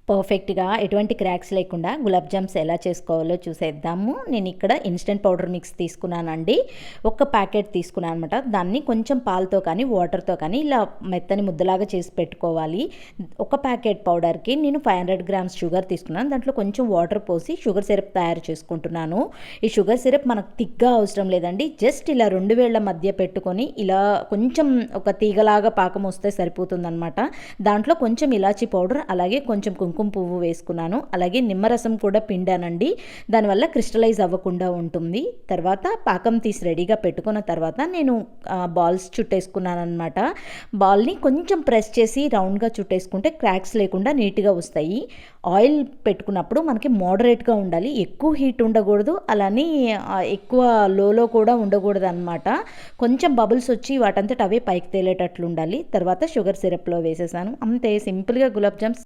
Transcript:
పర్ఫెక్ట్‌గా ఎటువంటి క్రాక్స్ లేకుండా గులాబ్ జామ్స్ ఎలా చేసుకోవాలో చూసేద్దాము. నేను ఇక్కడ ఇన్‌స్టంట్ పౌడర్ మిక్స్ తీసుకున్నానండి. ఒక ప్యాకెట్ తీసుకున్నాను అనమాట. దాన్ని కొంచెం పాలతో కానీ, వాటర్‌తో కానీ ఇలా మెత్తని ముద్దలాగా చేసి పెట్టుకోవాలి. ఒక ప్యాకెట్ పౌడర్‌కి నేను 500 గ్రామ్స్ షుగర్ తీసుకున్నాను. దాంట్లో కొంచెం వాటర్ పోసి షుగర్ సిరప్ తయారు చేసుకుంటున్నాను. ఈ షుగర్ సిరప్ మనకు థిక్‌గా అవసరం లేదండి. జస్ట్ ఇలా 2 వేళ్ల మధ్య పెట్టుకొని ఇలా కొంచెం ఒక తీగలాగా పాకం వస్తే సరిపోతుందనమాట. దాంట్లో కొంచెం ఇలాచీ పౌడర్, అలాగే కొంచెం కుంకుమ పువ్వు వేసుకున్నాను. అలాగే నిమ్మరసం కూడా పిండానండి. దానివల్ల క్రిస్టలైజ్ అవ్వకుండా ఉంటుంది. తర్వాత పాకం తీసి రెడీగా పెట్టుకున్న తర్వాత నేను బాల్స్ చుట్టేసుకున్నాను అనమాట. బాల్ని కొంచెం ప్రెస్ చేసి రౌండ్గా చుట్టేసుకుంటే క్రాక్స్ లేకుండా నీట్గా వస్తాయి. ఆయిల్ పెట్టుకున్నప్పుడు మనకి మోడరేట్గా ఉండాలి, ఎక్కువ హీట్ ఉండకూడదు, అలానే ఎక్కువ లోలో కూడా ఉండకూడదు అనమాట. కొంచెం బబుల్స్ వచ్చి వాటంతట అవే పైకి తేలేటట్లు ఉండాలి. తర్వాత షుగర్ సిరప్లో వేసేసాను. అంతే, సింపుల్గా గులాబ్ జామ్స్